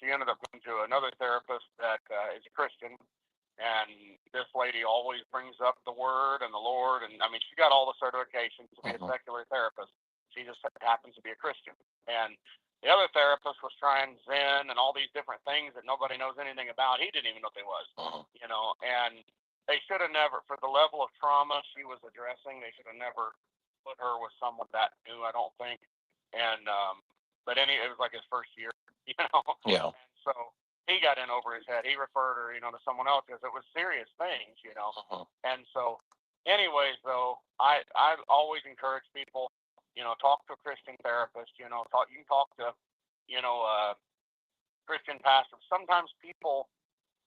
She ended up going to another therapist that is a Christian, and this lady always brings up the Word and the Lord, and I mean, she got all the certifications to be a secular therapist. She just happens to be a Christian. And the other therapist was trying Zen and all these different things that nobody knows anything about. He didn't even know what they was, and they should have never, for the level of trauma she was addressing, they should have never put her with someone that new, I don't think. And, but it was like his first year, Yeah. And so he got in over his head. He referred her, to someone else because it was serious things, And so anyways, though, I always encourage people, talk to a Christian therapist, you can talk to, Christian pastors. Sometimes people,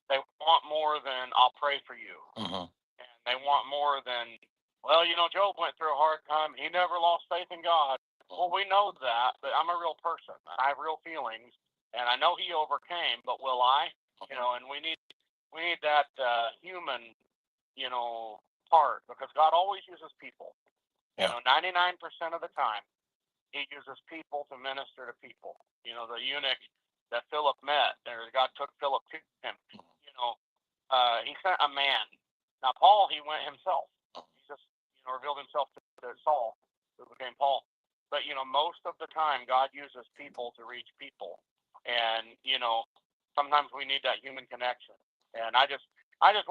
they want more than I'll pray for you. And they want more than, well, Job went through a hard time. He never lost faith in God. Well, we know that, but I'm a real person. I have real feelings, and I know he overcame, but will I? And we need that human, part, because God always uses people. Yeah. 99% of the time, he uses people to minister to people. The eunuch that Philip met, God took Philip to him. He sent a man Now Paul, he went himself. He just revealed himself to Saul, who became Paul. But most of the time, God uses people to reach people, and sometimes we need that human connection. And I just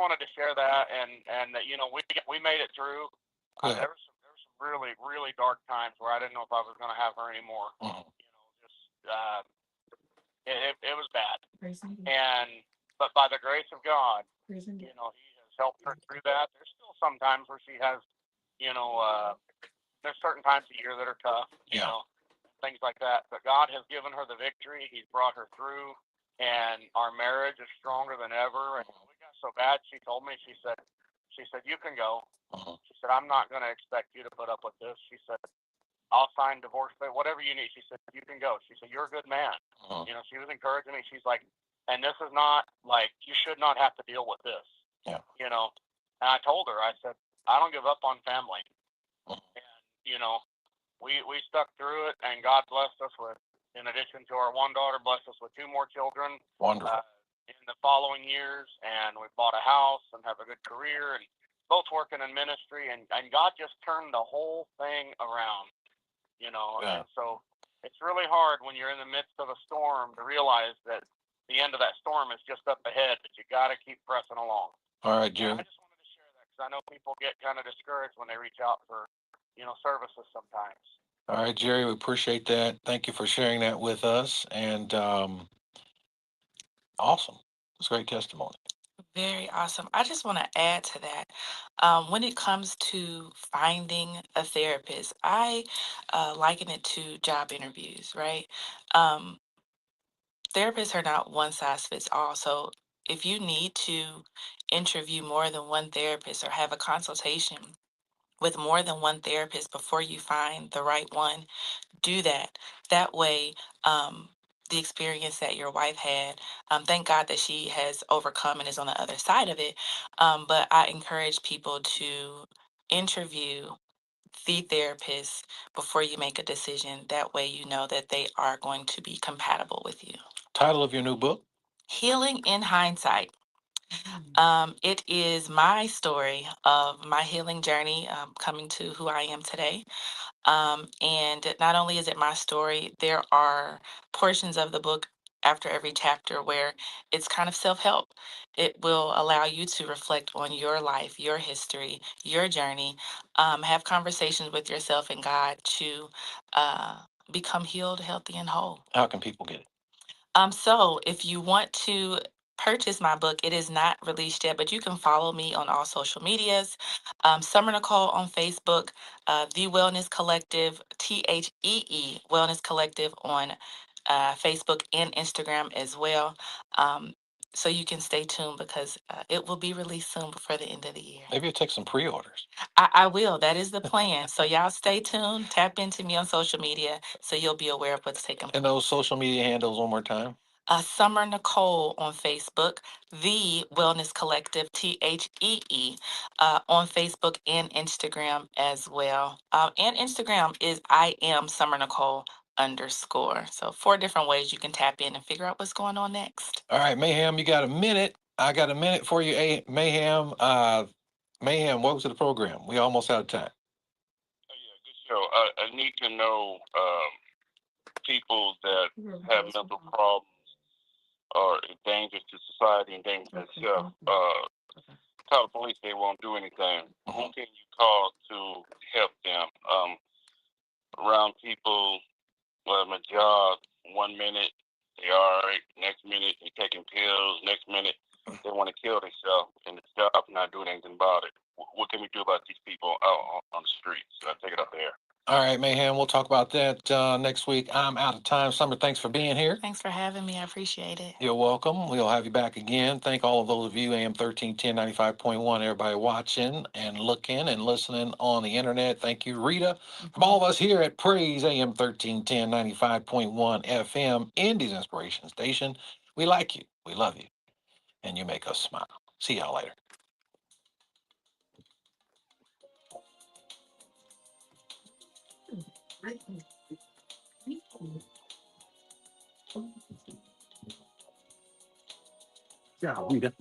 wanted to share that, and that we made it through. There was some really really dark times where I didn't know if I was going to have her anymore. It was bad. But by the grace of God, He has helped her through that. There's still some times where she has, there's certain times of year that are tough, things like that. But God has given her the victory. He's brought her through, and our marriage is stronger than ever. And when we got so bad, she told me, she said, you can go. She said, I'm not going to expect you to put up with this. She said, I'll sign divorce, but whatever you need. She said, you can go. She said, you're a good man. She was encouraging me. She's like, and this is not like, you should not have to deal with this. Yeah. And I told her, I said, I don't give up on family. And, we stuck through it, and God blessed us with, in addition to our one daughter, blessed us with 2 more children. Wonderful. In the following years, and we bought a house and have a good career, and both working in ministry, and God just turned the whole thing around. And so it's really hard when you're in the midst of a storm to realize that the end of that storm is just up ahead, but you got to keep pressing along. All right, Jerry. I just wanted to share that because I know people get kind of discouraged when they reach out for, services sometimes. All right, Jerry, we appreciate that. Thank you for sharing that with us. And awesome. It's a great testimony. Very awesome. I just want to add to that. When it comes to finding a therapist, I liken it to job interviews, right? Therapists are not one size fits all. So if you need to interview more than one therapist or have a consultation with more than one therapist before you find the right one, do that. That way, the experience that your wife had, thank God that she has overcome and is on the other side of it. But I encourage people to interview the therapist before you make a decision. That way, you know that they are going to be compatible with you. Title of your new book? Healing in Hindsight. It is my story of my healing journey, coming to who I am today. And not only is it my story, there are portions of the book after every chapter where it's kind of self help. It will allow you to reflect on your life, your history, your journey, have conversations with yourself and God to become healed, healthy, and whole. How can people get it? So if you want to purchase my book, it is not released yet, but you can follow me on all social medias. Summer Nicole on Facebook, The Wellness Collective, THEE Wellness Collective on Facebook and Instagram as well. So you can stay tuned because it will be released soon before the end of the year. Maybe you'll take some pre-orders. I will. That is the plan. So y'all stay tuned. Tap into me on social media so you'll be aware of what's taking place. And those social media handles one more time. Summer Nicole on Facebook, The Wellness Collective, THEE, on Facebook and Instagram as well. And Instagram is I am Summer Nicole _. So 4 different ways you can tap in and figure out what's going on next. All right, Mayhem, you got a minute. I got a minute for you, Mayhem. Mayhem, welcome to the program. We almost out of time. So I need to know people that have mental problems or dangerous to society and dangerous to self. Tell the police they won't do anything. Who can you call to help them? Around people, well, my job, 1 minute they are right, next minute they taking pills, next minute they want to kill themselves, and the job not doing anything about it. What can we do about these people out on the streets? So I take it up there. All right, Mayhem, we'll talk about that next week. I'm out of time. Summer, thanks for being here. Thanks for having me. I appreciate it. You're welcome. We'll have you back again. Thank all of those of you, AM 1310, 95.1, everybody watching and looking and listening on the internet. Thank you, Rita. From all of us here at Praise AM 1310, 95.1 FM, Indies Inspiration Station, we like you, we love you, and you make us smile. See y'all later. Yeah, Rita.